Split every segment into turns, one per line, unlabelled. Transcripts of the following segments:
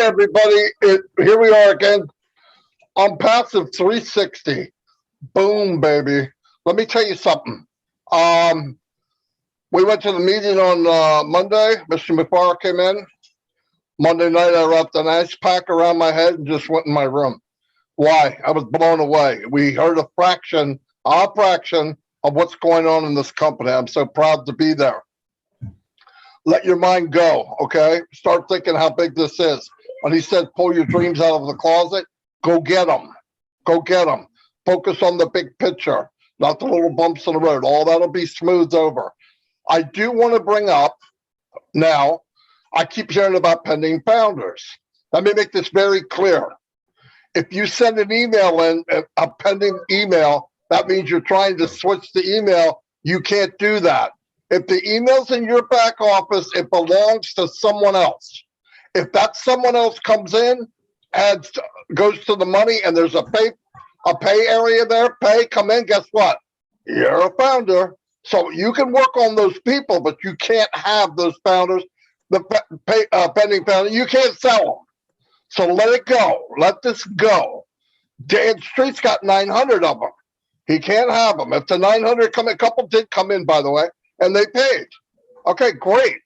everybody. Here we are again on Passive 360. Boom, baby. Let me tell you something. We went to the meeting on Monday. Mr. McFarland came in. Monday night, I wrapped an ice pack around my head and just went in my room. Why? I was blown away. We heard a fraction of what's going on in this company. I'm so proud to be there. Let your mind go, okay? Start thinking how big this is. When he said, pull your dreams out of the closet, go get them. Go get them. Focus on the big picture, not the little bumps in the road. All that'll be smoothed over. I do want to bring up now, I keep hearing about pending founders. Let me make this very clear. If you send an email in, a pending email, that means you're trying to switch the email. You can't do that. If the email's in your back office, it belongs to someone else. If that someone else comes in and goes to the money and there's a pay area there, come in, guess what? You're a founder. So you can work on those people, but you can't have those founders, the pending founder. You can't sell them. So let it go. Let this go. Dan Street's got 900 of them. He can't have them. If the 900 come, a couple did come in, by the way, and they paid. Okay, great.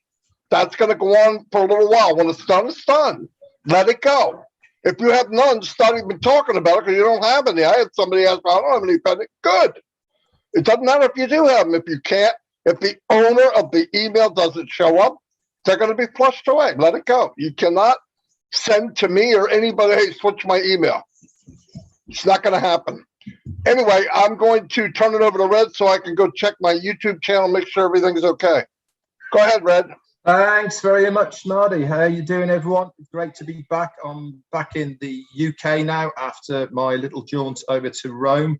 That's going to go on for a little while. When it's done, it's done. Let it go. If you have none, start even talking about it because you don't have any. I had somebody ask, I don't have any pending. Good. It doesn't matter if you do have them. If you can't, if the owner of the email doesn't show up, they're going to be flushed away. Let it go. You cannot send to me or anybody, hey, switch my email. It's not going to happen. Anyway, I'm going to turn it over to Red so I can go check my YouTube channel, make sure everything's okay. Go ahead, Red.
Thanks very much, Marty. How are you doing, everyone? It's great to be back. I'm back in the UK now after my little jaunt over to Rome.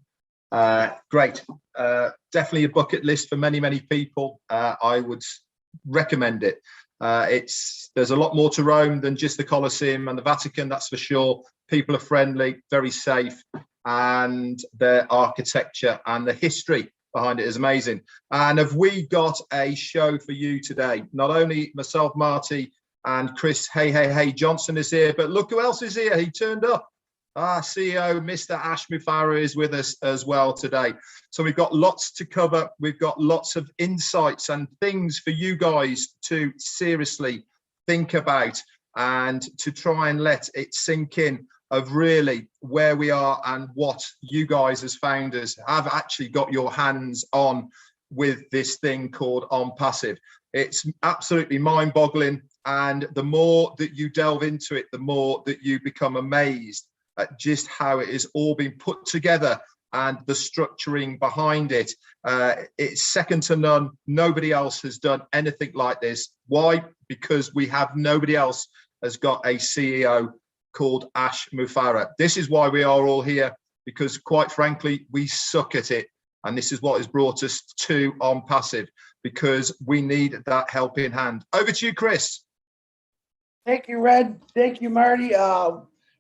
Great. Definitely a bucket list for many, many people. I would recommend it. There's a lot more to Rome than just the Colosseum and the Vatican, that's for sure. People are friendly, very safe, and their architecture and the history behind it is amazing. And have we got a show for you today? Not only myself, Marty, and Chris Hey Johnson is here, but look who else is here. He turned up. Our CEO, Mr. Ash Mufareh, is with us as well today. So we've got lots to cover. We've got lots of insights and things for you guys to seriously think about and to try and let it sink in of really where we are and what you guys as founders have actually got your hands on with this thing called ONPASSIVE. It's absolutely mind-boggling. And the more that you delve into it, the more that you become amazed at just how it is all been put together and the structuring behind it. It's second to none. Nobody else has done anything like this. Why? Because we have nobody else has got a CEO called Ash Mufareh. This is why we are all here, because quite frankly, we suck at it. And this is what has brought us to ONPASSIVE, because we need that helping hand. Over to you, Chris.
Thank you, Red. Thank you, Marty.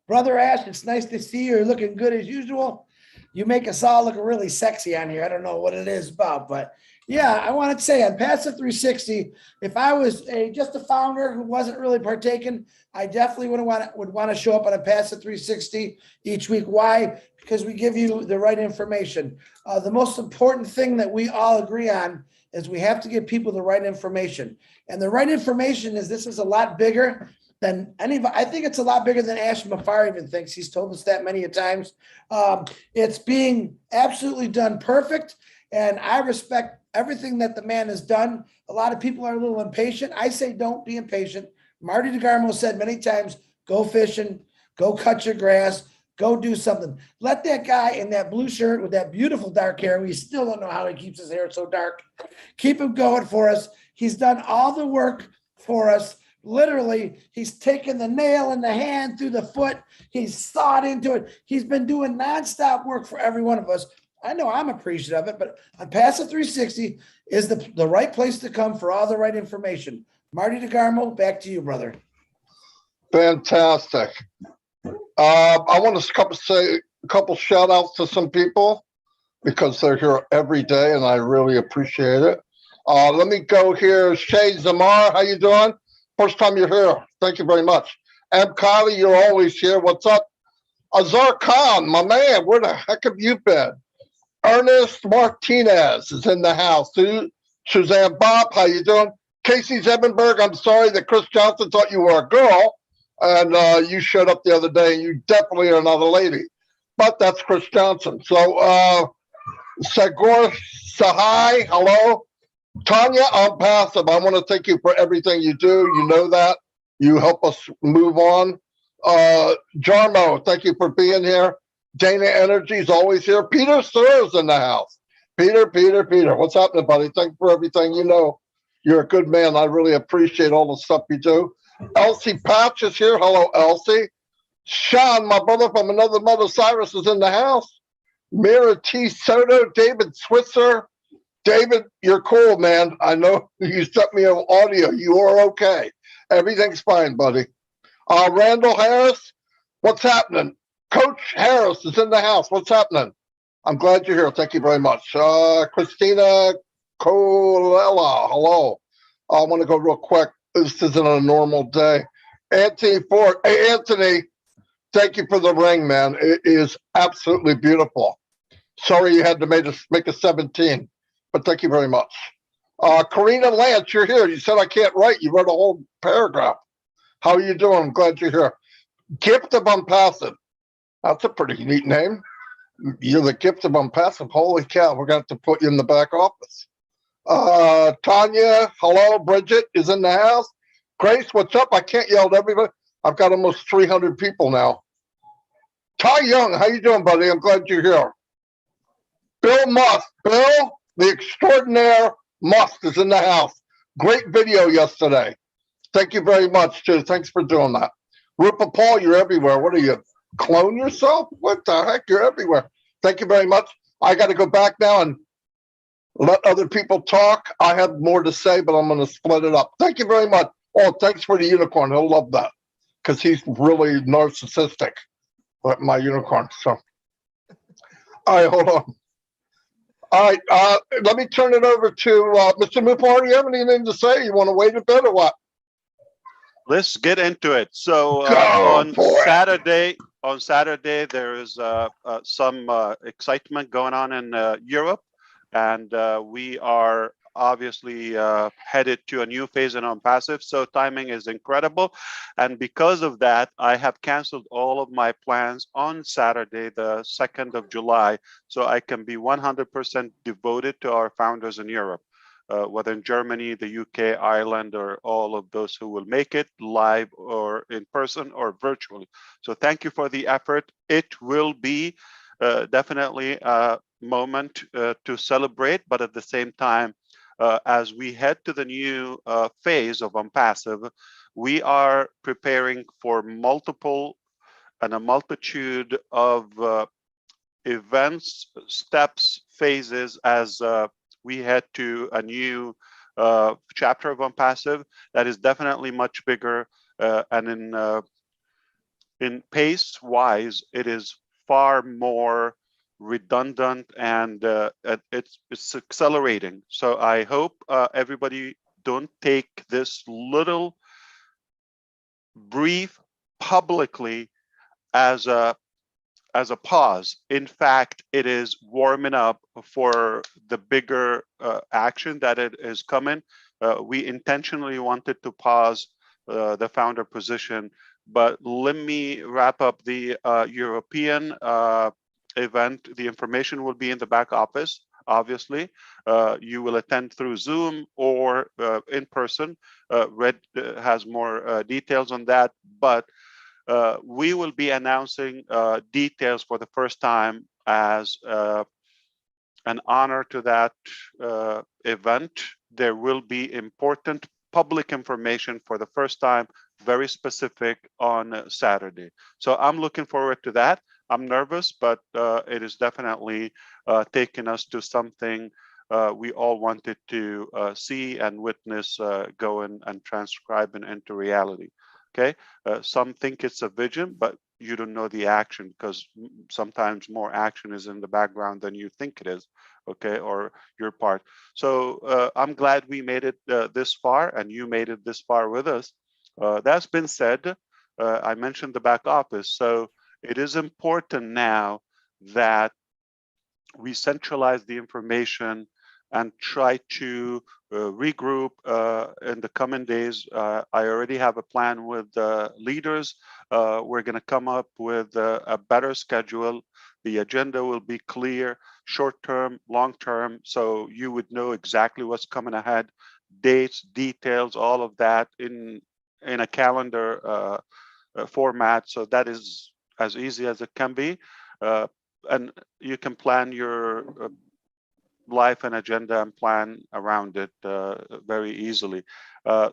Brother Ash, it's nice to see you. You're looking good as usual. You make us all look really sexy on here. I don't know what it is about, but yeah, I wanted to say on Passive 360, if I was just a founder who wasn't really partaking, I definitely would want to show up on a Passive 360 each week. Why? Because we give you the right information. The most important thing that we all agree on is we have to give people the right information. And the right information is this is a lot bigger than I think it's a lot bigger than Ash Mufareh even thinks. He's told us that many a times. It's being absolutely done perfect. And I respect everything that the man has done. A lot of people are a little impatient. I say, don't be impatient. Marty DeGarmo said many times, go fishing, go cut your grass, go do something. Let that guy in that blue shirt with that beautiful dark hair, we still don't know how he keeps his hair so dark, keep him going for us. He's done all the work for us. Literally, he's taken the nail in the hand through the foot. He's sawed into it. He's been doing nonstop work for every one of us. I know I'm appreciative of it, but on Passive 360 is the right place to come for all the right information. Marty DeGarmo, back to you, brother.
Fantastic. I want to say a couple shout outs to some people because they're here every day and I really appreciate it. Let me go here. Shay Zamar, how you doing? First time you're here. Thank you very much. M. Kylie, you're always here. What's up? Azar Khan, my man, where the heck have you been? Ernest Martinez is in the house. Suzanne Bob, how you doing? Casey Zebenberg, I'm sorry that Chris Johnson thought you were a girl, and you showed up the other day, and you definitely are not a lady. But that's Chris Johnson. So, Sagor Sahai, hello. Tanya, I'm passive. I want to thank you for everything you do. You know that. You help us move on. Jarmo, thank you for being here. Dana Energy is always here. Peter Sir's in the house. Peter, what's happening, buddy? Thank you for everything. You know, you're a good man. I really appreciate all the stuff you do. Elsie Patch is here. Hello, Elsie. Sean, my brother from another mother, Cyrus, is in the house. Mira T. Soto, David Switzer. David, you're cool, man. I know you sent me an audio. You are okay. Everything's fine, buddy. Randall Harris, what's happening? Coach Harris is in the house. What's happening? I'm glad you're here. Thank you very much. Christina Colella, hello. I want to go real quick. This isn't a normal day. Anthony Ford. Hey, Anthony, thank you for the ring, man. It is absolutely beautiful. Sorry you had to make a 17, but thank you very much. Karina Lance, you're here. You said I can't write. You wrote a whole paragraph. How are you doing? I'm glad you're here. Gift of Unpassive. That's a pretty neat name. You're the gift of Unpassive. Holy cow, we're going to have to put you in the back office. Tanya, hello. Bridget is in the house. Grace, what's up? I can't yell at everybody. I've got almost 300 people now. Ty Young, how you doing, buddy? I'm glad you're here. Bill Must. Bill, the extraordinaire Must is in the house. Great video yesterday. Thank you very much, too. Thanks for doing that. Rupa Paul, you're everywhere. What are you, clone yourself? What the heck? You're everywhere. Thank you very much. I got to go back now and let other people talk. I have more to say, but I'm going to split it up. Thank you very much. Oh, thanks for the unicorn. He'll love that because he's really narcissistic, like my unicorn. So, all right, hold on. All right, let me turn it over to Mr. Mufar. Do you have anything to say? You want to wait a bit or what?
Let's get into it. So on Saturday, there is some excitement going on in Europe, and we are obviously headed to a new phase in ONPASSIVE. So timing is incredible, and because of that, I have canceled all of my plans on Saturday, the 2nd of July, so I can be 100% devoted to our founders in Europe. Whether in Germany, the UK, Ireland, or all of those who will make it live or in person or virtually. So thank you for the effort. It will be definitely a moment to celebrate, but at the same time, as we head to the new phase of ONPASSIVE, we are preparing for multiple and a multitude of events, steps, phases as we head to a new chapter of ONPASSIVE that is definitely much bigger, and in pace wise, it is far more redundant, and it's accelerating. So I hope everybody don't take this little brief publicly as a pause. In fact, it is warming up for the bigger action that it is coming. We intentionally wanted to pause the founder position, but let me wrap up the European event. The information will be in the back office. Obviously, you will attend through Zoom or in person. Red has more details on that, but we will be announcing details for the first time as an honor to that event. There will be important public information for the first time, very specific on Saturday. So I'm looking forward to that. I'm nervous, but it is definitely taking us to something we all wanted to see and witness go and transcribe into reality. Okay, some think it's a vision, but you don't know the action because sometimes more action is in the background than you think it is, okay, or your part. So I'm glad we made it this far and you made it this far with us. That's been said, I mentioned the back office. So it is important now that we centralize the information and try to regroup in the coming days. I already have a plan with leaders. We're going to come up with a better schedule. The agenda will be clear, short term, long term, so you would know exactly what's coming ahead, dates, details, all of that in a calendar format. So that is as easy as it can be. And you can plan your life and agenda and plan around it very easily.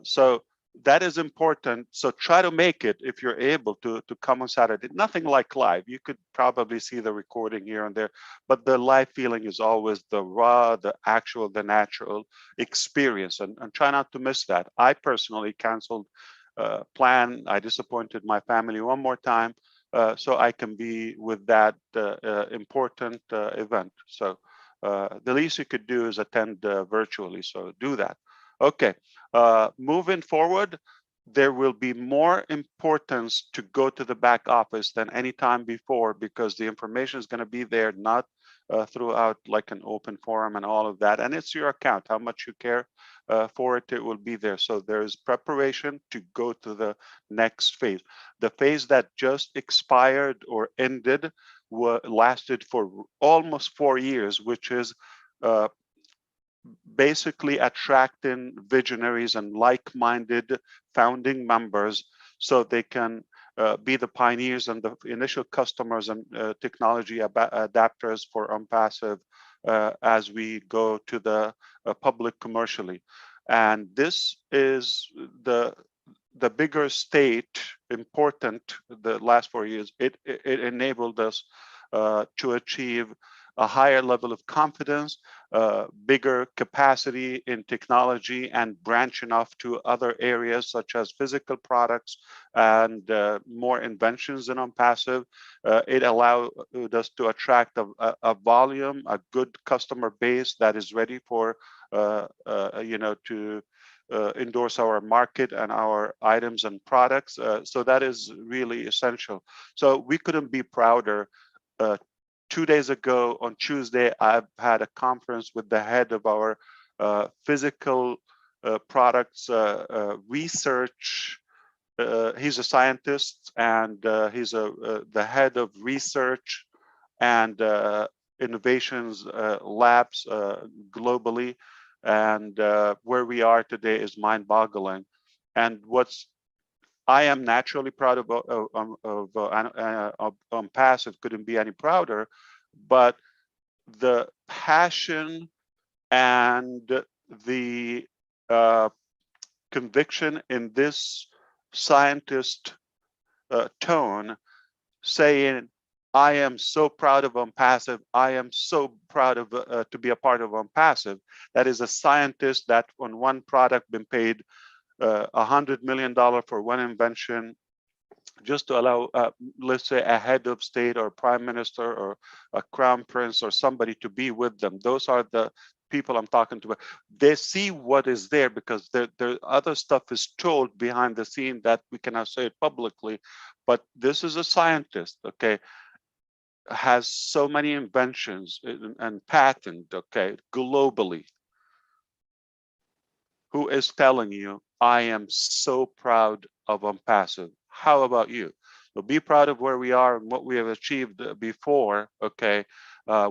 So that is important. So try to make it, if you're able to come on Saturday. Nothing like live. You could probably see the recording here and there, but the live feeling is always the raw, the actual, the natural experience, and try not to miss that. I personally canceled plan. I disappointed my family one more time, so I can be with that important event. So the least you could do is attend virtually. So do that. Okay, moving forward, there will be more importance to go to the back office than any time before, because the information is going to be there, not throughout like an open forum and all of that. And it's your account, how much you care for it, it will be there. So there's preparation to go to the next phase. The phase that just expired or ended lasted for almost 4 years, which is basically attracting visionaries and like-minded founding members so they can be the pioneers and the initial customers and technology adapters for ONPASSIVE as we go to the public commercially. And this is the bigger state important. The last 4 years, it enabled us to achieve a higher level of confidence, bigger capacity in technology, and branching off to other areas such as physical products and more inventions in ONPASSIVE. It allowed us to attract a volume, a good customer base that is ready for to endorse our market and our items and products. So that is really essential. So we couldn't be prouder. 2 days ago on Tuesday, I've had a conference with the head of our physical products research. He's a scientist, and he's the head of research and innovations labs globally. And where we are today is mind-boggling. And I am naturally proud of ONPASSIVE, couldn't be any prouder, but the passion and the conviction in this scientist tone, saying, I am so proud of ONPASSIVE. I am so proud of to be a part of ONPASSIVE. That is a scientist that on one product been paid $100 million for one invention, just to allow, let's say, a head of state or prime minister or a crown prince or somebody to be with them. Those are the people I'm talking to. They see what is there, because the other stuff is told behind the scene that we cannot say it publicly. But this is a scientist, okay, has so many inventions and patent, okay, globally, who is telling you, I am so proud of ONPASSIVE. How about you? So be proud of where we are and what we have achieved before, okay?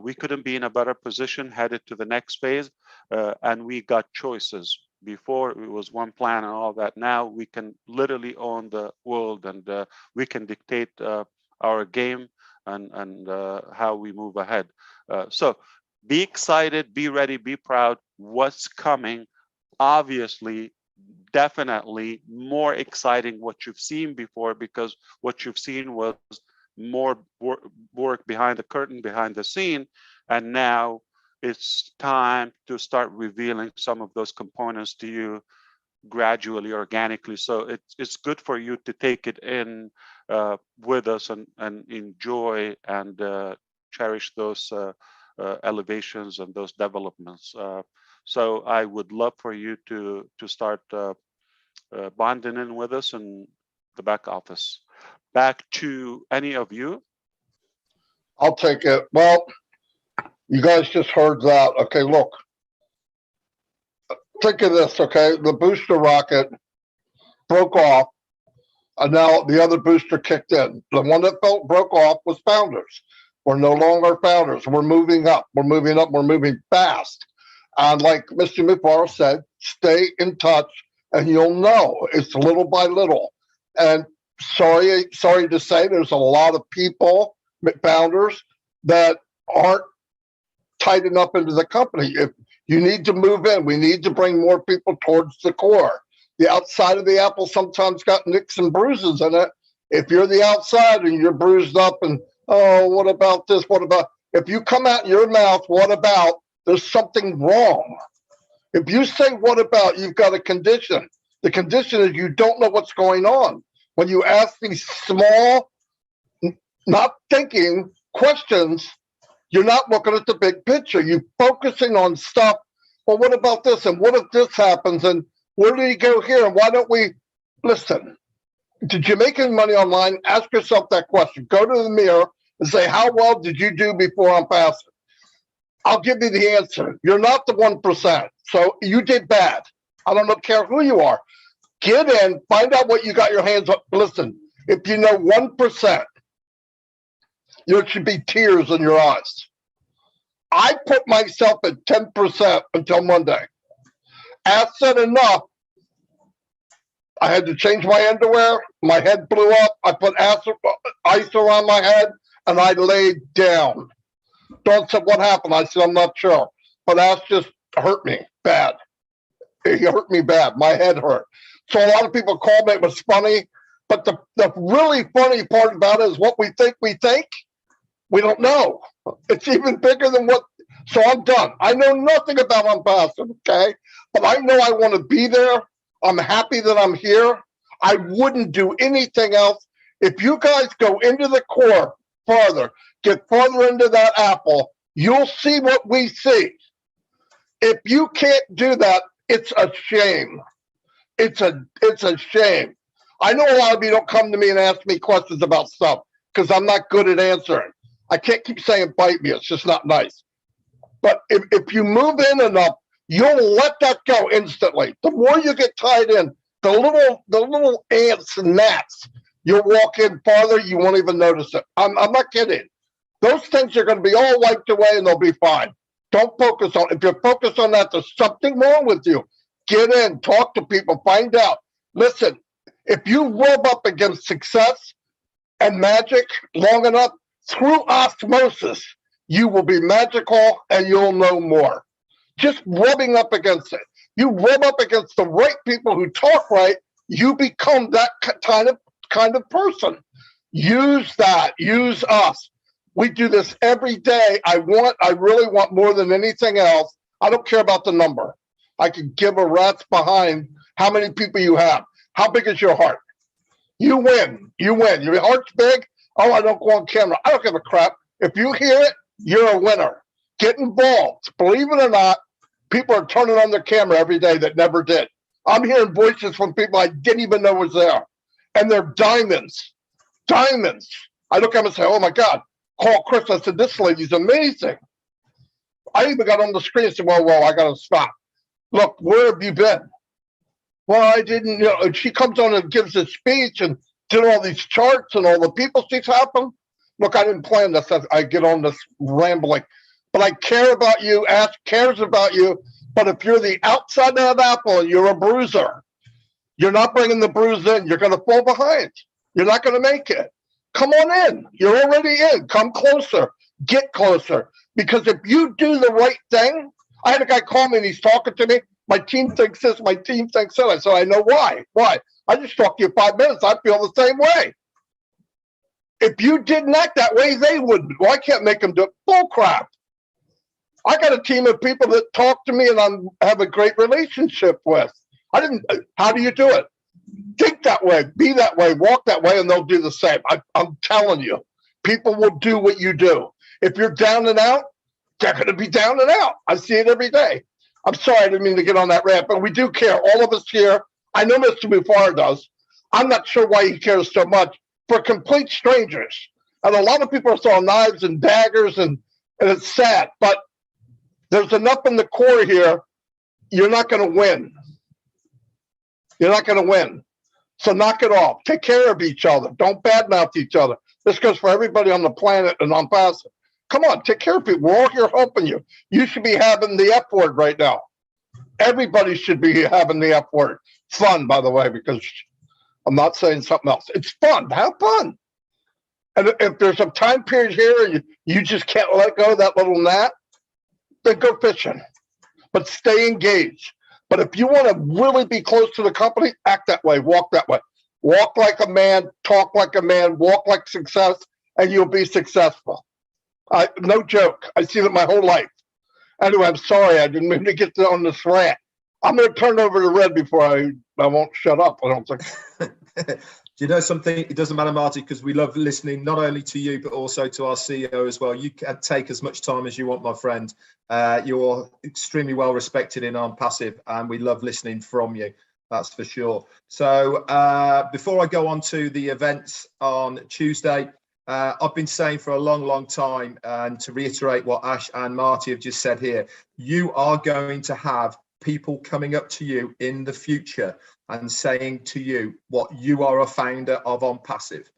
We couldn't be in a better position headed to the next phase, and we got choices. Before it was one plan and all that. Now we can literally own the world, and we can dictate our game and how we move ahead. So be excited, be ready, be proud. What's coming? Obviously, definitely more exciting what you've seen before, because what you've seen was more work behind the curtain, behind the scene, and now it's time to start revealing some of those components to you gradually, organically. So it's good for you to take it in with us and enjoy and cherish those elevations and those developments. So I would love for you to start bonding in with us and the back office. Back to any of you.
I'll take it. Well, you guys just heard that. Okay, look. Think of this, okay? The booster rocket broke off, and now the other booster kicked in. The one that broke off was Founders. We're no longer Founders. We're moving up. We're moving up. We're moving fast. And like Mr. Mufaro said, stay in touch, and you'll know. It's little by little. And sorry to say, there's a lot of people, Founders, that aren't tight enough into the company. If you need to move in, we need to bring more people towards the core. The outside of the apple sometimes got nicks and bruises in it. If you're the outside and you're bruised up and, oh, what about this? What about, if you come out your mouth, what about, there's something wrong. If you say, what about, you've got a condition. The condition is you don't know what's going on. When you ask these small, not thinking questions, you're not looking at the big picture. You're focusing on stuff. Well, what about this? And what if this happens? And where did he go here? And why don't we listen? Did you make any money online? Ask yourself that question. Go to the mirror and say, how well did you do before ONPASSIVE? I'll give you the answer. You're not the 1%. So you did bad. I don't care who you are. Get in, find out what you got your hands on. Listen, if you know 1%, there should be tears in your eyes. I put myself at 10% until Monday. Asset enough. I had to change my underwear. My head blew up. I put ice around my head, and I laid down. Dawn said, what happened? I said, I'm not sure. But that just hurt me bad. It hurt me bad. My head hurt. So a lot of people called me. It was funny. But the really funny part about it is what we think. We don't know. It's even bigger than what. So I'm done. I know nothing about ONPASSIVE, okay? But I know I want to be there. I'm happy that I'm here. I wouldn't do anything else. If you guys go into the core farther, get farther into that apple, you'll see what we see. If you can't do that, it's a shame. It's a shame. I know a lot of you don't come to me and ask me questions about stuff because I'm not good at answering. I can't keep saying bite me. It's just not nice. But if you move in enough, you'll let that go instantly. The more you get tied in, the little ants and gnats, you'll walk in farther, you won't even notice it. I'm not kidding. Those things are going to be all wiped away and they'll be fine. Don't focus on, if you're focused on that, there's something wrong with you. Get in, talk to people, find out. Listen, if you rub up against success and magic long enough, through osmosis, you will be magical and you'll know more. Just rubbing up against it. You rub up against the right people who talk right, you become that kind of person. Use that. Use us. We do this every day. I really want more than anything else. I don't care about the number. I could give a rat's behind how many people you have. How big is your heart? You win. You win. Your heart's big. Oh, I don't go on camera. I don't give a crap. If you hear it, you're a winner. Get involved. Believe it or not, people are turning on their camera every day that never did. I'm hearing voices from people I didn't even know was there. And they're diamonds. Diamonds. I look at them and say, oh my God, call Chris. I said, this lady's amazing. I even got on the screen and said, whoa, I got to stop. Look, where have you been? Well, I didn't, she comes on and gives a speech and did all these charts and all the people she's helping. Look, I didn't plan this. I get on this rambling. But I care about you. Ash cares about you. But if you're the outside of that apple and you're a bruiser, you're not bringing the bruise in. You're going to fall behind. You're not going to make it. Come on in. You're already in. Come closer. Get closer. Because if you do the right thing, I had a guy call me and he's talking to me. My team thinks this. My team thinks that. I said, I know why. Why? I just talked to you 5 minutes. I feel the same way. If you didn't act that way, they wouldn't. Well, I can't make them do it. Bull crap. I got a team of people that talk to me and I have a great relationship with. How do you do it? Think that way, be that way, walk that way, and they'll do the same. I'm telling you, people will do what you do. If you're down and out, they're going to be down and out. I see it every day. I'm sorry, I didn't mean to get on that rant, but we do care. All of us here. I know Mr. Mufaro does. I'm not sure why he cares so much for complete strangers. And a lot of people are throwing knives and daggers, and it's sad, but there's enough in the core here. You're not going to win. You're not going to win. So knock it off. Take care of each other. Don't badmouth each other. This goes for everybody on the planet and on passive. Come on, take care of people. We're all here helping you. You should be having the F word right now. Everybody should be having the F word. Fun, by the way, because I'm not saying something else. It's fun. Have fun. And if there's a time period here and you just can't let go of that little gnat, then go fishing. But stay engaged. But if you want to really be close to the company, act that way, walk that way. Walk like a man, talk like a man, walk like success, and you'll be successful. No joke. I've seen it my whole life. Anyway, I'm sorry. I didn't mean to get on this rant. I'm going to turn over to Red before I won't shut up. I don't think.
Do you know something? It doesn't matter, Marty, because we love listening not only to you, but also to our CEO as well. You can take as much time as you want, my friend. You're extremely well respected in ONPASSIVE, and we love listening from you. That's for sure. So before I go on to the events on Tuesday, I've been saying for a long, long time, and to reiterate what Ash and Marty have just said here, you are going to have people coming up to you in the future and saying to you what you are a founder of ONPASSIVE.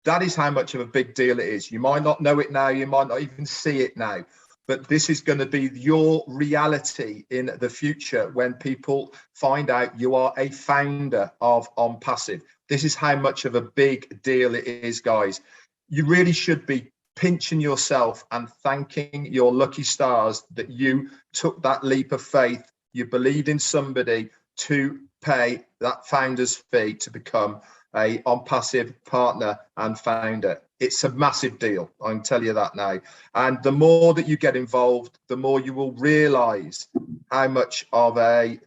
That is how much of a big deal it is. You might not know it now, you might not even see it now, but this is going to be your reality in the future when people find out you are a founder of ONPASSIVE. This is how much of a big deal it is, guys. You really should be pinching yourself and thanking your lucky stars that you took that leap of faith. You believed in somebody to pay that founder's fee to become a ONPASSIVE partner and founder. It's a massive deal, I can tell you that now. And the more that you get involved, the more you will realize how much of a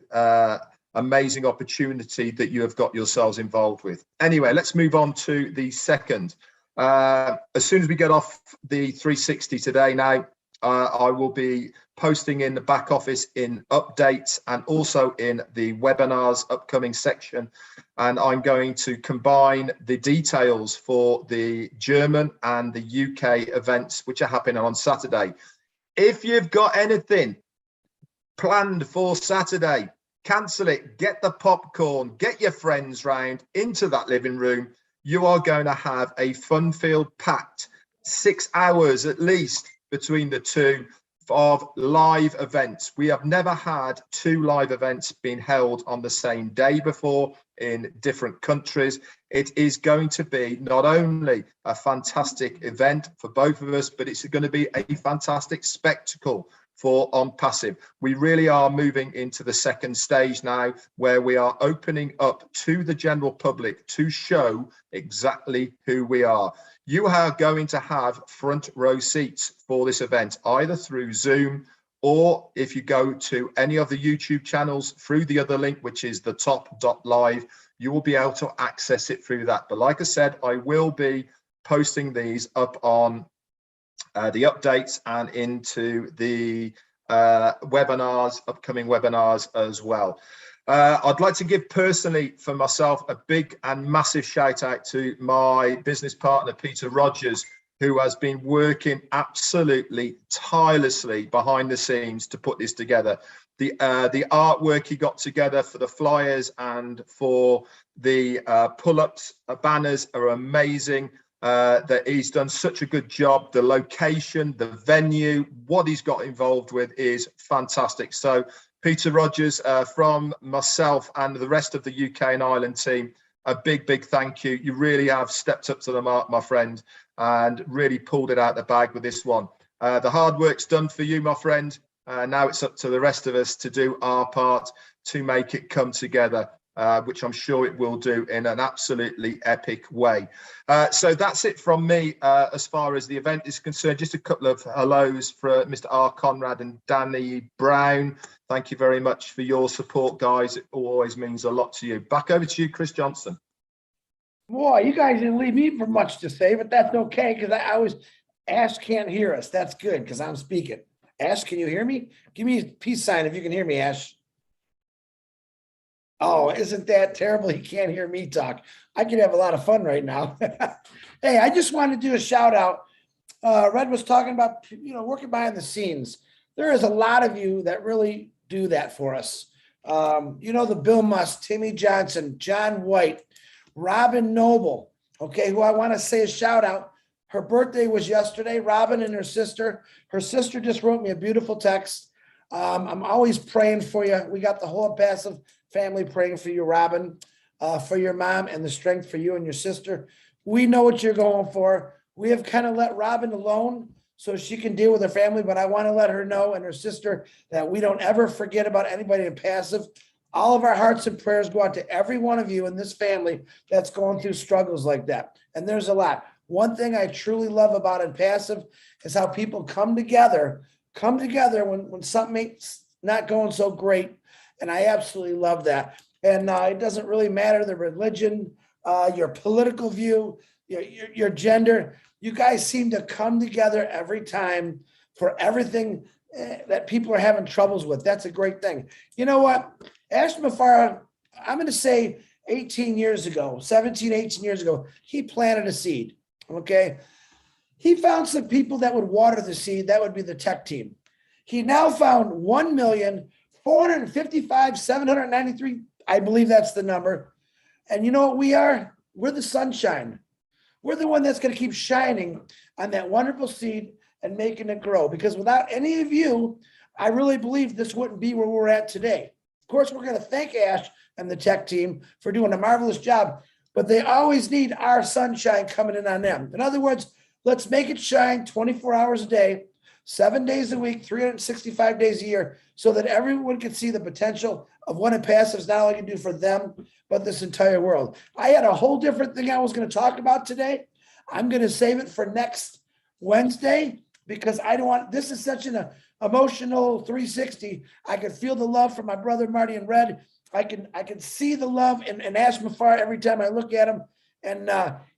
amazing opportunity that you have got yourselves involved with. Anyway, let's move on to the second. As soon as we get off the 360 today now, I will be posting in the back office in updates and also in the webinars upcoming section. And I'm going to combine the details for the German and the UK events, which are happening on Saturday. If you've got anything planned for Saturday, cancel it, get the popcorn, get your friends round into that living room. You are going to have a fun-filled packed 6 hours at least between the two of live events. We have never had two live events being held on the same day before in different countries. It is going to be not only a fantastic event for both of us, but it's going to be a fantastic spectacle for ONPASSIVE. We really are moving into the second stage now, where we are opening up to the general public to show exactly who we are. You are going to have front row seats for this event, either through Zoom, or if you go to any of the YouTube channels through the other link, which is the top.live, you will be able to access it through that. But like I said, I will be posting these up on the updates and into the webinars, upcoming webinars as well. I'd like to give personally for myself a big and massive shout out to my business partner, Peter Rogers, who has been working absolutely tirelessly behind the scenes to put this together. The artwork he got together for the flyers and for the pull-ups banners are amazing. That he's done such a good job. The location, the venue, what he's got involved with is fantastic. So Peter Rogers, from myself and the rest of the UK and Ireland team, a big thank you. You really have stepped up to the mark, my friend, and really pulled it out the bag with this one. The hard work's done for you, my friend. Now it's up to the rest of us to do our part to make it come together, which I'm sure it will do in an absolutely epic way. So that's it from me as far as the event is concerned. Just a couple of hellos for Mr. R. Conrad and Danny Brown. Thank you very much for your support, guys. It always means a lot to you. Back over to you, Chris Johnson.
Boy, you guys didn't leave me for much to say, but that's okay, because I was, Ash can't hear us. That's good, because I'm speaking. Ash, can you hear me? Give me a peace sign if you can hear me, Ash. Oh, isn't that terrible? He can't hear me talk. I could have a lot of fun right now. Hey, I just wanted to do a shout out. Red was talking about, working behind the scenes. There is a lot of you that really do that for us. The Bill Musk, Timmy Johnson, John White, Robin Noble, okay, who I want to say a shout out. Her birthday was yesterday, Robin and her sister. Her sister just wrote me a beautiful text. I'm always praying for you. We got the whole passive family praying for you, Robin, for your mom and the strength for you and your sister. We know what you're going for. We have kind of let Robin alone so she can deal with her family, but I want to let her know and her sister that we don't ever forget about anybody in passive. All of our hearts and prayers go out to every one of you in this family that's going through struggles like that. And there's a lot. One thing I truly love about in passive is how people come together when something's not going so great. And I absolutely love that. And it doesn't really matter the religion, your political view, your gender. You guys seem to come together every time for everything that people are having troubles with. That's a great thing. You know what? Ashton Mafara, I'm going to say 18 years ago, 17, 18 years ago, he planted a seed. Okay. He found some people that would water the seed. That would be the tech team. He now found 1,455,793. I believe that's the number. And you know what we are? We're the sunshine. We're the one that's going to keep shining on that wonderful seed and making it grow. Because without any of you, I really believe this wouldn't be where we're at today. Of course, we're going to thank Ash and the tech team for doing a marvelous job, but they always need our sunshine coming in on them. In other words, let's make it shine 24 hours a day, 7 days a week, 365 days a year, so that everyone can see the potential of what ONPASSIVE not only can do for them, but this entire world. I had a whole different thing I was going to talk about today. I'm going to save it for next Wednesday because I don't want, this is such an emotional 360. I can feel the love from my brother Marty and Red. I can see the love in Ash Mafar every time I look at him. And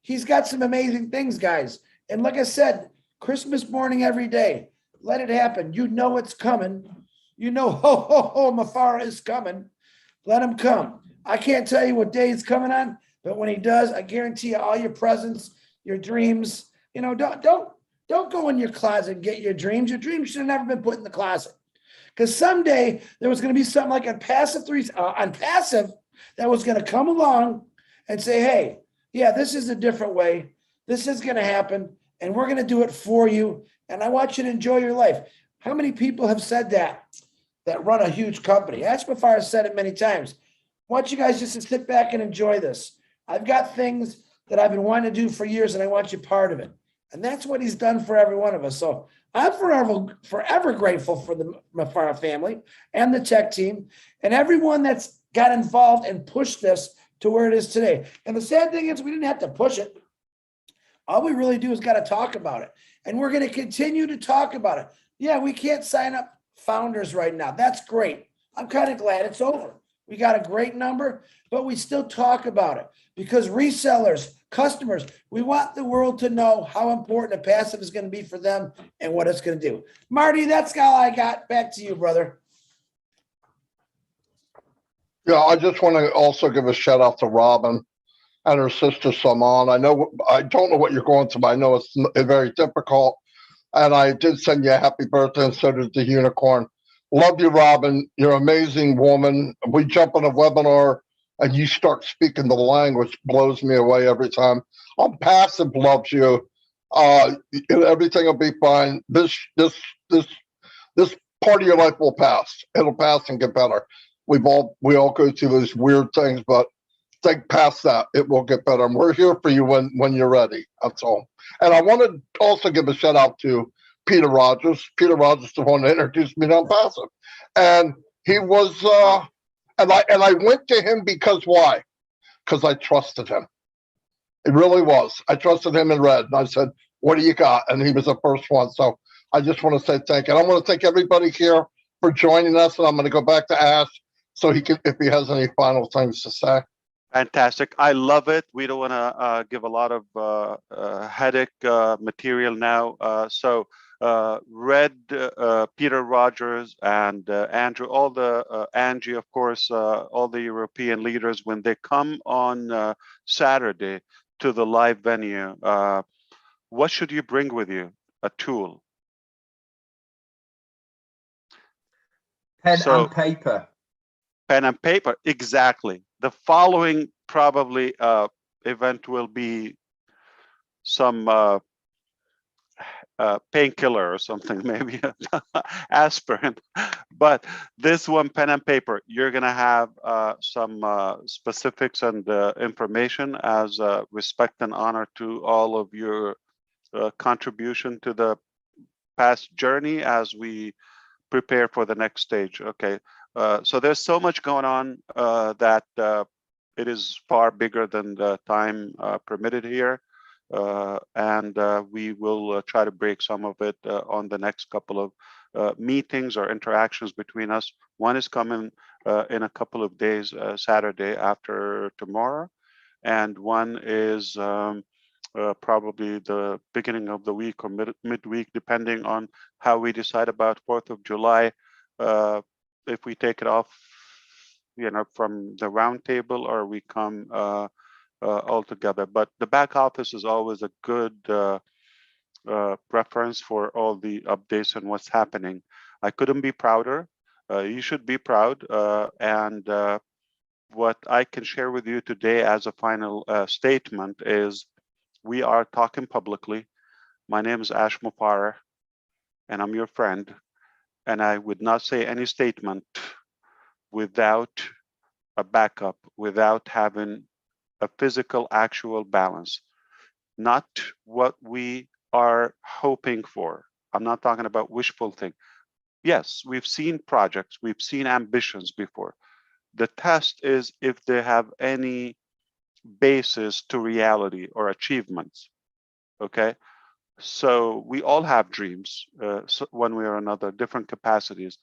he's got some amazing things, guys. And like I said, Christmas morning every day. Let it happen. You know it's coming. You know, ho, ho, ho, Mafara is coming. Let him come. I can't tell you what day he's coming on, but when he does, I guarantee you all your presents, your dreams, don't go in your closet and get your dreams. Your dreams should have never been put in the closet. Because someday there was going to be something like on passive that was going to come along and say, hey, yeah, this is a different way. This is going to happen, and we're going to do it for you. And I want you to enjoy your life. How many people have said that run a huge company? Ash Mafar has said it many times. I want you guys just to sit back and enjoy this. I've got things that I've been wanting to do for years, and I want you part of it. And that's what he's done for every one of us. So I'm forever grateful for the Mafara family and the tech team and everyone that's got involved and pushed this to where it is today. And the sad thing is we didn't have to push it. All we really do is got to talk about it. And we're going to continue to talk about it. Yeah, we can't sign up founders right now. That's great. I'm kind of glad it's over. We got a great number, but we still talk about it because resellers, customers, we want the world to know how important ONPASSIVE is going to be for them and what it's going to do. Marty, that's all I got. Back to you, brother.
Yeah, I just want to also give a shout out to Robin and her sister Saman. I don't know what you're going through, but I know it's very difficult. And I did send you a happy birthday, and so did the unicorn. Love you, Robin. You're an amazing woman. We jump on a webinar and you start speaking the language, blows me away every time. ONPASSIVE loves you. Everything will be fine. This part of your life will pass. It'll pass and get better. We all go through these weird things, but think past that. It will get better. And we're here for you when you're ready. That's all. And I want to also give a shout out to Peter Rogers. Peter Rogers is the one that introduced me to ONPASSIVE. And he was, and I went to him because why? Because I trusted him. It really was. I trusted him in Red. And I said, what do you got? And he was the first one. So I just want to say thank you. And I want to thank everybody here for joining us. And I'm going to go back to Ash so he can, if he has any final things to say.
Fantastic. I love it. We don't want to give a lot of headache material now. So Red, Peter Rogers, and Andrew, all the Angie, of course, all the European leaders, when they come on Saturday to the live venue, what should you bring with you? A tool.
Pen
So,
and paper.
Pen and paper, exactly. The following probably event will be some painkiller or something, maybe aspirin. But this one, pen and paper, you're gonna have some specifics and information as respect and honor to all of your contribution to the past journey as we prepare for the next stage. Okay, so there's so much going on that it is far bigger than the time permitted here. And we will try to break some of it on the next couple of meetings or interactions between us. One is coming in a couple of days, Saturday after tomorrow, and one is probably the beginning of the week or midweek, depending on how we decide about 4th of July. If we take it off, from the round table, or we come all together. But the back office is always a good reference for all the updates and what's happening. I couldn't be prouder. You should be proud. And what I can share with you today as a final statement is we are talking publicly. My name is Ash Mufareh, and I'm your friend. And I would not say any statement without a backup, without having a physical, actual balance, not what we are hoping for. I'm not talking about wishful thinking. Yes, we've seen projects, we've seen ambitions before. The test is if they have any basis to reality or achievements. Okay, so we all have dreams, one way or another, different capacities.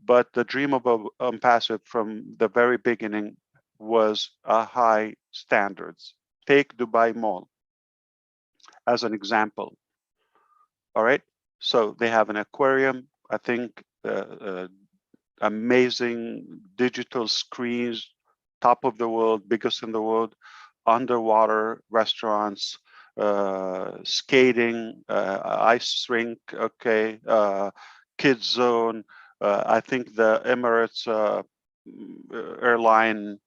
But the dream of ONPASSIVE from the very beginning was a high standards. Take Dubai Mall as an example. All right, so they have an aquarium, I think amazing digital screens, top of the world, biggest in the world, underwater restaurants, skating, ice rink, okay, kids zone. I think the Emirates airline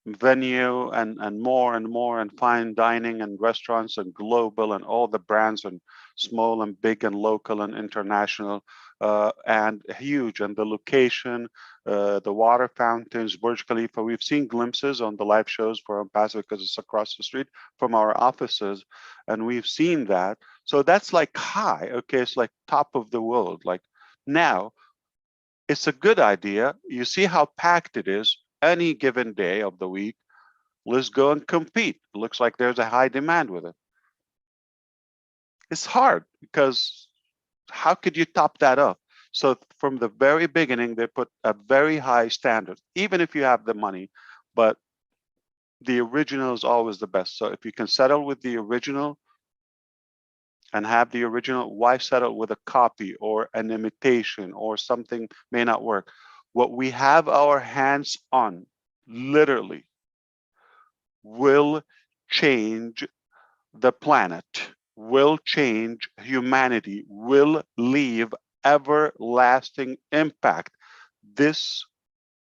venue and more and fine dining and restaurants and global and all the brands and small and big and local and international and huge, and the location, the water fountains, Burj Khalifa. We've seen glimpses on the live shows for ONPASSIVE because it's across the street from our offices, and we've seen that. So that's like high, okay, it's like top of the world. Like now it's a good idea. You see how packed it is any given day of the week. Let's go and compete. It looks like there's a high demand with it. It's hard because how could you top that up? So from the very beginning, they put a very high standard, even if you have the money, but the original is always the best. So if you can settle with the original and have the original, why settle with a copy or an imitation or something may not work? What we have our hands on, literally, will change the planet, will change humanity, will leave everlasting impact. This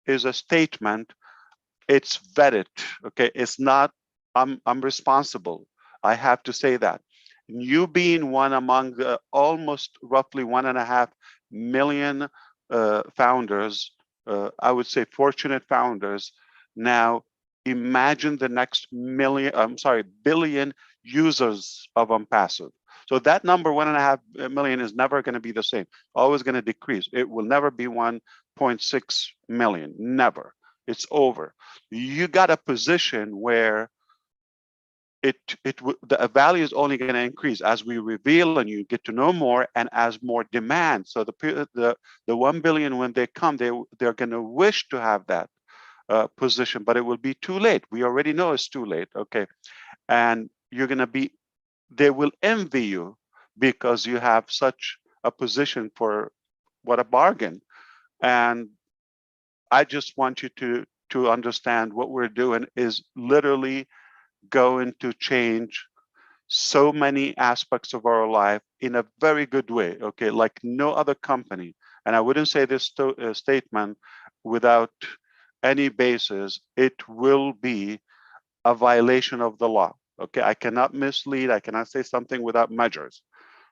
is a statement. It's vetted. Okay, it's not. I'm responsible. I have to say that. You being one among the almost roughly 1.5 million founders, I would say fortunate founders. Now imagine the next billion users of ONPASSIVE. So that number 1.5 million is never going to be the same, always going to decrease. It will never be 1.6 million, never. It's over. You got a position where the value is only going to increase as we reveal and you get to know more, and as more demand. So the 1 billion, when they come, they're going to wish to have that position, but it will be too late. We already know it's too late. Okay, and you're going to be they will envy you because you have such a position. For what a bargain. And I just want you to understand what we're doing is literally going to change so many aspects of our life in a very good way, okay, like no other company. And I wouldn't say this statement without any basis. It will be a violation of the law, okay? I cannot mislead, I cannot say something without measures.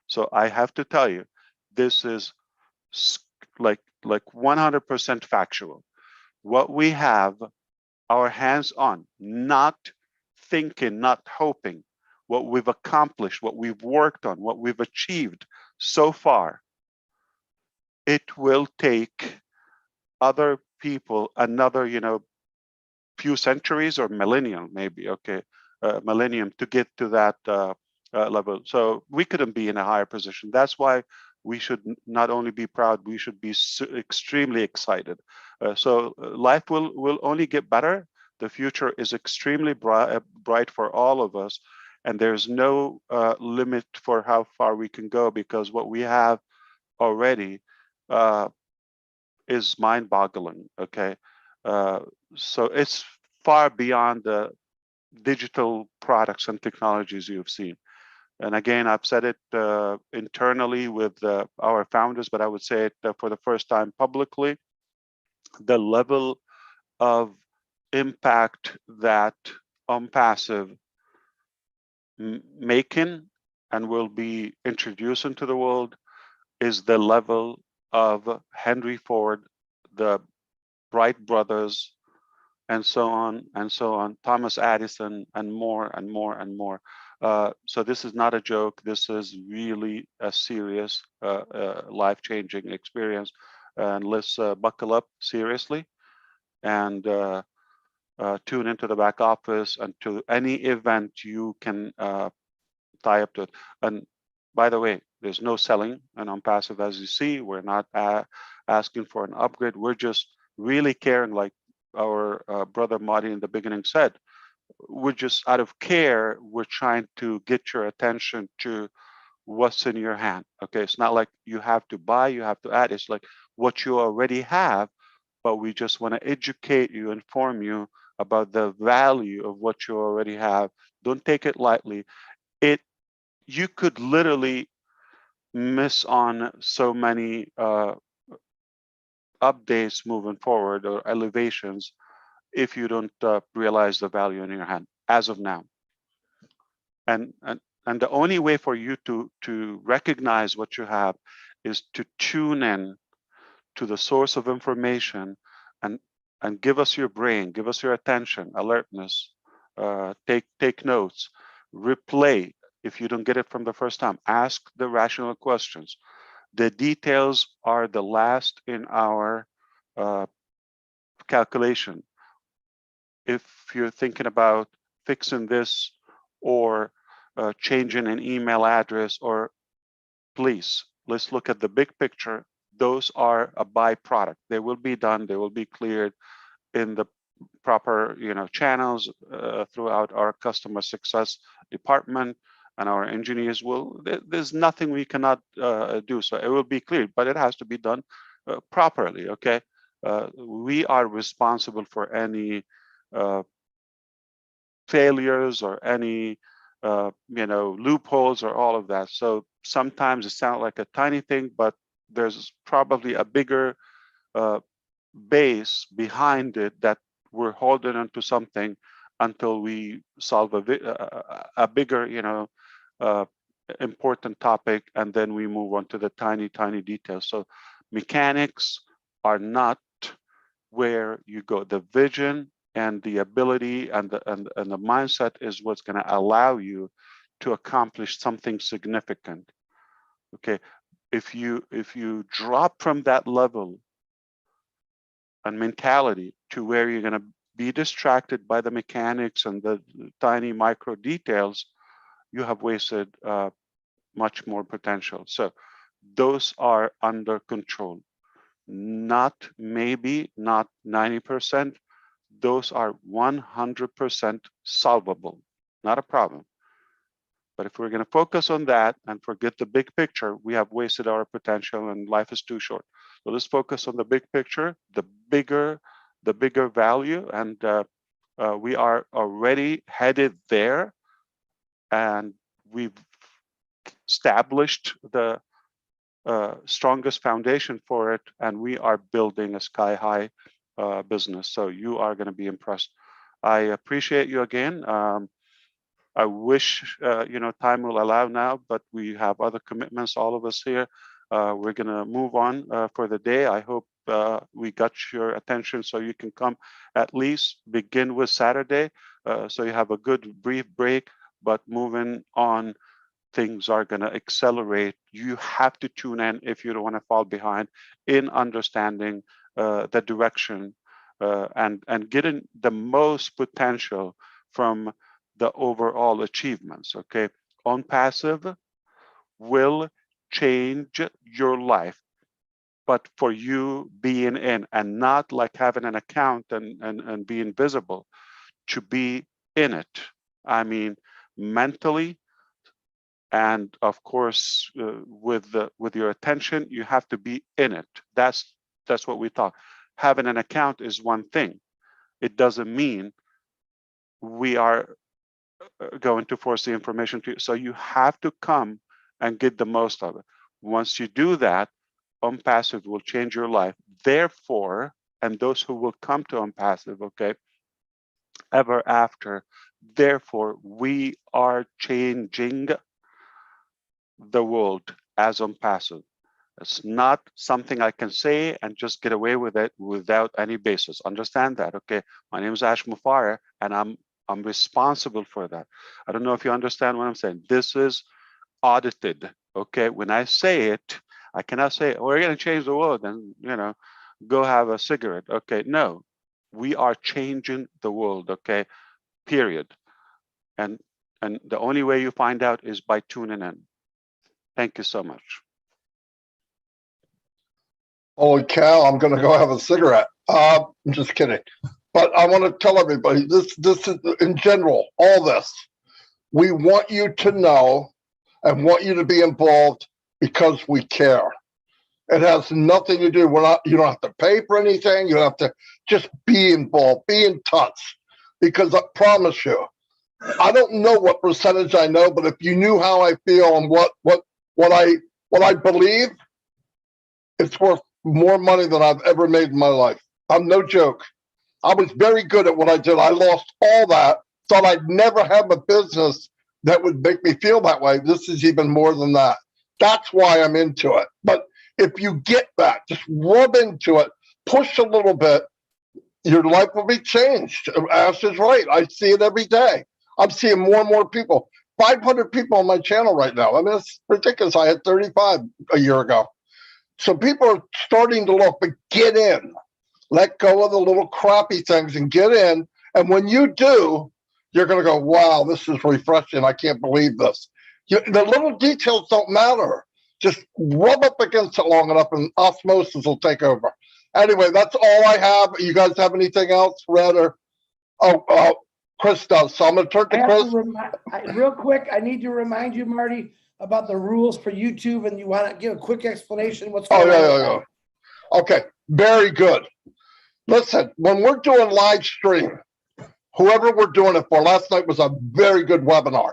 So I have to tell you, this is like 100% factual. What we have our hands on, not thinking, not hoping, what we've accomplished, what we've worked on, what we've achieved so far, it will take other people another, few centuries or millennium, maybe, okay, millennium to get to that level. So we couldn't be in a higher position. That's why we should not only be proud, we should be extremely excited. So life will only get better. The future is extremely bright for all of us. And there's no limit for how far we can go, because what we have already is mind-boggling, okay? So it's far beyond the digital products and technologies you've seen. And again, I've said it internally with our founders, but I would say it for the first time publicly. The level of impact that ONPASSIVE making and will be introducing to the world is the level of Henry Ford, the Wright brothers, and so on and so on, Thomas Edison, and more and more and more. So this is not a joke. This is really a serious, life-changing experience. And let's buckle up seriously and tune into the back office and to any event you can tie up to it. And by the way, there's no selling an ONPASSIVE, as you see. We're not asking for an upgrade. We're just really caring, like our brother Marty in the beginning said. We're just out of care, we're trying to get your attention to what's in your hand. Okay, it's not like you have to buy, you have to add. It's like what you already have, but we just want to educate you, inform you about the value of what you already have. Don't take it lightly. You could literally miss on so many updates moving forward or elevations if you don't realize the value in your hand as of now. And the only way for you to recognize what you have is to tune in to the source of information and give us your brain, give us your attention, alertness, take notes, replay. If you don't get it from the first time, ask the rational questions. The details are the last in our calculation. If you're thinking about fixing this or changing an email address, or please, let's look at the big picture. Those are a byproduct. They will be done. They will be cleared in the proper, channels throughout our customer success department, and our engineers will. There's nothing we cannot do. So it will be cleared, but it has to be done properly. Okay, we are responsible for any failures or any loopholes or all of that. So sometimes it sounds like a tiny thing, but there's probably a bigger base behind it that we're holding onto something until we solve a bigger, important topic, and then we move on to the tiny details. So mechanics are not where you go. The vision and the ability and the mindset is what's going to allow you to accomplish something significant. Okay, if you drop from that level and mentality to where you're going to be distracted by the mechanics and the tiny micro details, you have wasted much more potential. So those are under control. Not maybe, not 90%. Those are 100% solvable, not a problem. But if we're going to focus on that and forget the big picture, we have wasted our potential and life is too short. So let's focus on the big picture, the bigger value, and we are already headed there, and we've established the strongest foundation for it, and we are building a sky-high business. So you are going to be impressed. I appreciate you again. I wish time will allow now, but we have other commitments, all of us here. We're going to move on for the day. I hope we got your attention so you can come at least begin with Saturday, so you have a good brief break, but moving on, things are going to accelerate. You have to tune in if you don't want to fall behind in understanding the direction and getting the most potential from the overall achievements. Okay, ONPASSIVE will change your life, but for you being in, and not like having an account and being visible, to be in it. I mean, mentally, and of course, with your attention, you have to be in it. That's what we talk. Having an account is one thing. It doesn't mean we are going to force the information to you. So you have to come and get the most of it. Once you do that, ONPASSIVE will change your life. Therefore, and those who will come to ONPASSIVE, okay, ever after, therefore, we are changing the world as ONPASSIVE. It's not something I can say and just get away with it without any basis. Understand that, okay? My name is Ash Mufareh, and I'm responsible for that. I don't know if you understand what I'm saying. This is audited, okay? When I say it, I cannot say, we're going to change the world and, go have a cigarette, okay? No, we are changing the world, okay? Period. And the only way you find out is by tuning in. Thank you so much.
Holy cow, I'm going to go have a cigarette. I'm just kidding. But I want to tell everybody, this is, in general, all this, we want you to know and want you to be involved because we care. It has nothing to do, you don't have to pay for anything. You have to just be involved, be in touch. Because I promise you, I don't know what percentage I know, but if you knew how I feel and what I believe, it's worth more money than I've ever made in my life. I'm no joke. I was very good at what I did. I lost all that, thought I'd never have a business that would make me feel that way. This is even more than that. That's why I'm into it. But if you get that, just rub into it, push a little bit, your life will be changed. Ash is right. I see it every day. I'm seeing more and more people. 500 people on my channel right now. I mean, it's ridiculous. I had 35 a year ago. So people are starting to look, but get in. Let go of the little crappy things and get in. And when you do, you're going to go, wow, this is refreshing. I can't believe this. The little details don't matter. Just rub up against it long enough and osmosis will take over. Anyway, that's all I have. You guys have anything else, Red? Or Chris does. So I'm going to turn to Chris.
Real quick, I need to remind you, Marty, about the rules for YouTube, and you want to give a quick explanation what's going on?
Yeah. Okay, very good. Listen, when we're doing live stream, whoever we're doing it for, last night was a very good webinar.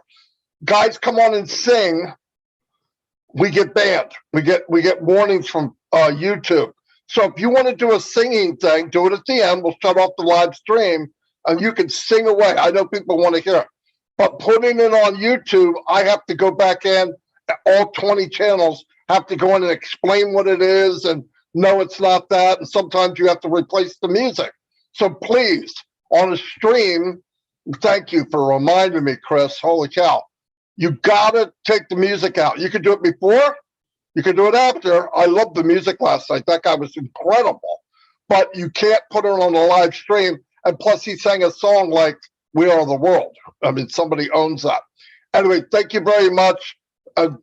Guys come on and sing, we get banned. We get warnings from YouTube. So if you want to do a singing thing, do it at the end. We'll shut off the live stream and you can sing away. I know people want to hear it. But putting it on YouTube, I have to go back in, all 20 channels have to go in and explain what it is, and no, it's not that. And sometimes you have to replace the music. So please, on a stream, thank you for reminding me, Chris. Holy cow. You got to take the music out. You could do it before, you could do it after. I loved the music last night. That guy was incredible. But you can't put it on a live stream. And plus, he sang a song like We Are the World. I mean, somebody owns that. Anyway, thank you very much.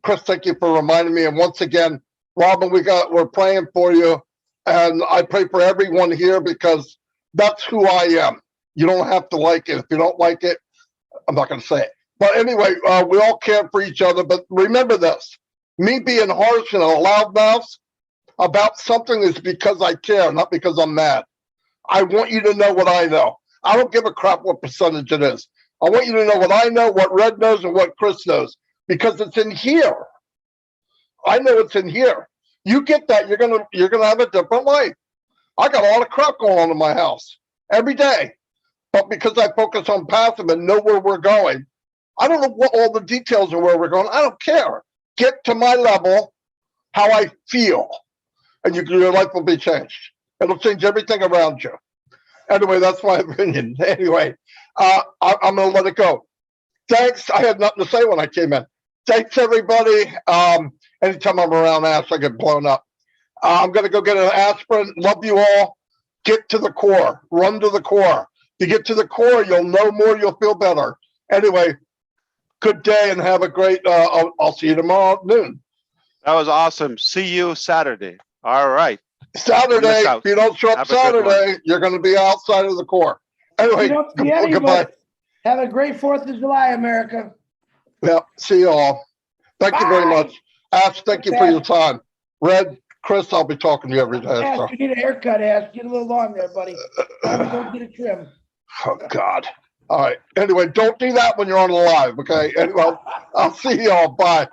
Chris, thank you for reminding me. And once again, Robin, we're praying for you. And I pray for everyone here because that's who I am. You don't have to like it. If you don't like it, I'm not going to say it. But anyway, we all care for each other. But remember this, me being harsh and a loudmouth about something is because I care, not because I'm mad. I want you to know what I know. I don't give a crap what percentage it is. I want you to know what I know, what Red knows, and what Chris knows, because it's in here. I know it's in here. You get that, you're gonna have a different life. I got a lot of crap going on in my house every day, but because I focus on passive and know where we're going, I don't know what all the details of where we're going. I don't care. Get to my level, how I feel, and your life will be changed. It'll change everything around you. Anyway, that's my opinion. Anyway, I'm going to let it go. Thanks. I had nothing to say when I came in. Thanks, everybody. Anytime I'm around Ash, I get blown up. I'm going to go get an aspirin. Love you all. Get to the core. Run to the core. To get to the core, you'll know more. You'll feel better. Anyway, good day and have a great, I'll see you tomorrow at noon.
That was awesome. See you Saturday. All right.
Saturday, if you don't show up Saturday, you're going to be outside of the core. Anyway,
You don't see anybody.
goodbye.
Have a great 4th of July, America.
Yeah, see you all. Thank you very
Bye.
much. Ash, thank you for your time. Red, Chris, I'll be talking to you every day.
Ash,
So.
you need a haircut, Ash. Get a little long there, buddy. Probably don't get a trim.
Oh, God. All right. Anyway, don't do that when you're on the live, okay? Anyway, I'll see you all. Bye.